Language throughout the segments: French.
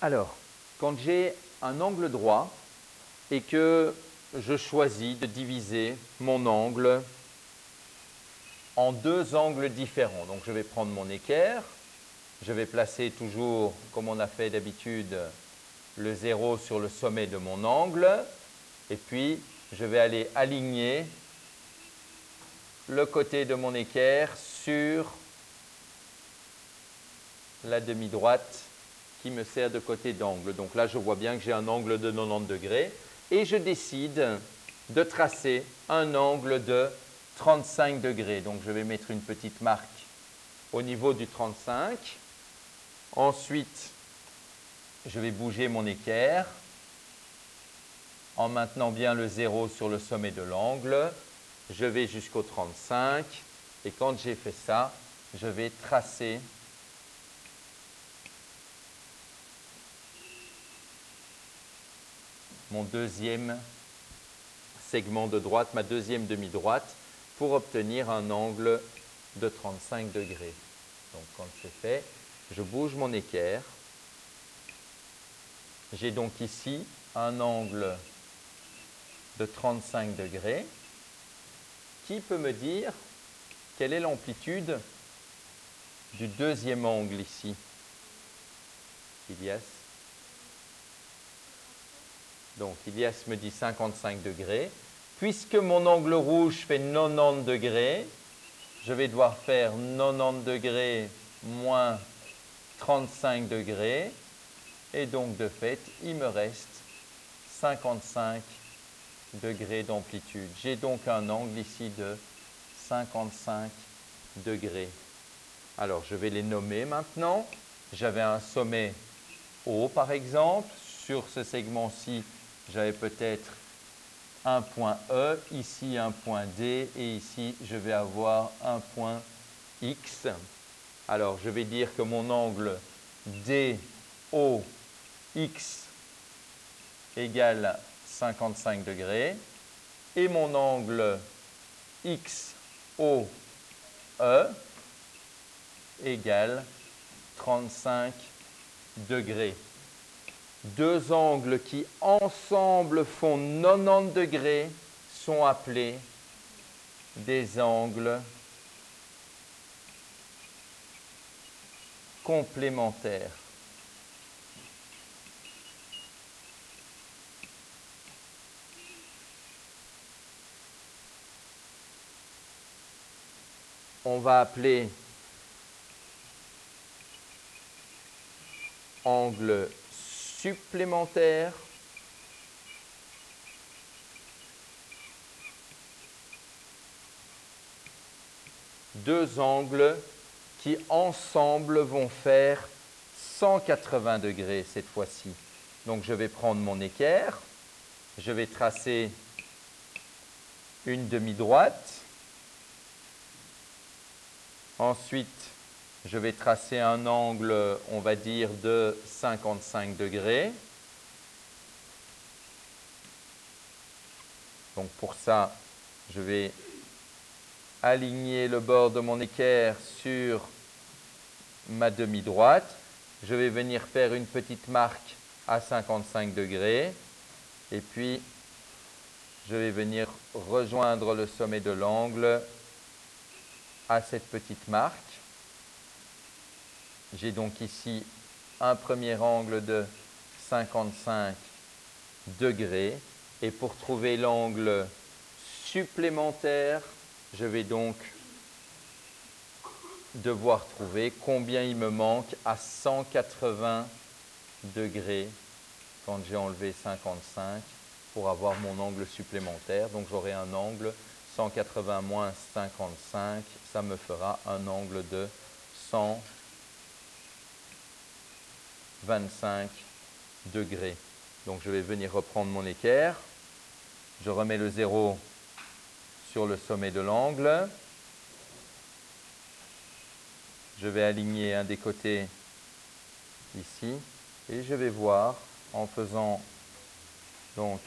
Alors, quand j'ai un angle droit et que je choisis de diviser mon angle en deux angles différents, donc je vais prendre mon équerre, je vais placer toujours, comme on a fait d'habitude, le 0 sur le sommet de mon angle, et puis je vais aller aligner le côté de mon équerre sur la demi-droite qui me sert de côté d'angle. Donc là, je vois bien que j'ai un angle de 90 degrés et je décide de tracer un angle de 35 degrés. Donc je vais mettre une petite marque au niveau du 35. Ensuite, je vais bouger mon équerre en maintenant bien le 0 sur le sommet de l'angle. Je vais jusqu'au 35 et quand j'ai fait ça, je vais tracer mon deuxième segment de droite, ma deuxième demi-droite, pour obtenir un angle de 35 degrés. Donc quand c'est fait, je bouge mon équerre. J'ai donc ici un angle de 35 degrés. Qui peut me dire quelle est l'amplitude du deuxième angle ici? Ilias. Donc Ilias me dit 55 degrés. Puisque mon angle rouge fait 90 degrés, je vais devoir faire 90 degrés moins 35 degrés. Et donc, de fait, il me reste 55 degrés d'amplitude. J'ai donc un angle ici de 55 degrés. Alors, je vais les nommer maintenant. J'avais un sommet haut, par exemple. Sur ce segment-ci, j'avais peut-être un point E, ici un point D, et ici, je vais avoir un point X. Alors, je vais dire que mon angle DOX égale 55 degrés et mon angle XOE égale 35 degrés. Deux angles qui ensemble font 90 degrés sont appelés des angles complémentaires. On va appeler angle supplémentaire deux angles qui ensemble vont faire 180 degrés cette fois-ci. Donc je vais prendre mon équerre, je vais tracer une demi-droite. Ensuite, je vais tracer un angle, on va dire, de 55 degrés. Donc pour ça, je vais aligner le bord de mon équerre sur ma demi-droite. Je vais venir faire une petite marque à 55 degrés. Et puis, je vais venir rejoindre le sommet de l'angle à cette petite marque. J'ai donc ici un premier angle de 55 degrés. Et pour trouver l'angle supplémentaire, je vais donc devoir trouver combien il me manque à 180 degrés quand j'ai enlevé 55 pour avoir mon angle supplémentaire. Donc j'aurai un angle 180 moins 55, ça me fera un angle de 125 degrés. Donc je vais venir reprendre mon équerre. Je remets le 0 sur le sommet de l'angle. Je vais aligner un des côtés ici et je vais voir en faisant donc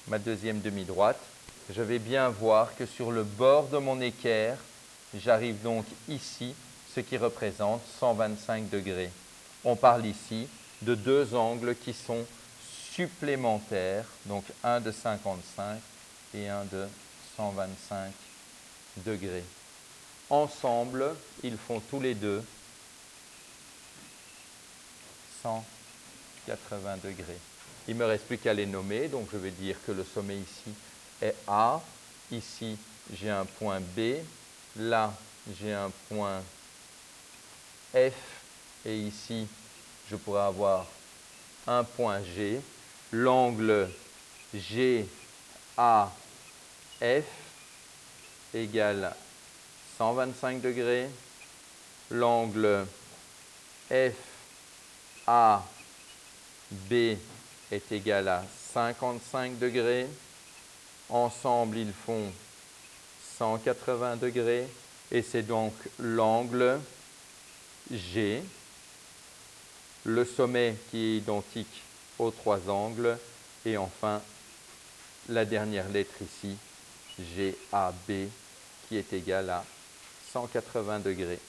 ma deuxième demi-droite, je vais bien voir que sur le bord de mon équerre, j'arrive donc ici, ce qui représente 125 degrés. On parle ici de deux angles qui sont supplémentaires, donc un de 55 et un de 125 degrés. Ensemble, ils font tous les deux 180 degrés. Il ne me reste plus qu'à les nommer, donc je vais dire que le sommet ici est A, ici j'ai un point B, là j'ai un point F, et ici je pourrais avoir un point G. L'angle GAF égale 125 degrés. L'angle FAB est égal à 55 degrés. Ensemble, ils font 180 degrés. Et c'est donc l'angle G, le sommet qui est identique aux trois angles, et enfin la dernière lettre ici, GAB, qui est égale à 180 degrés.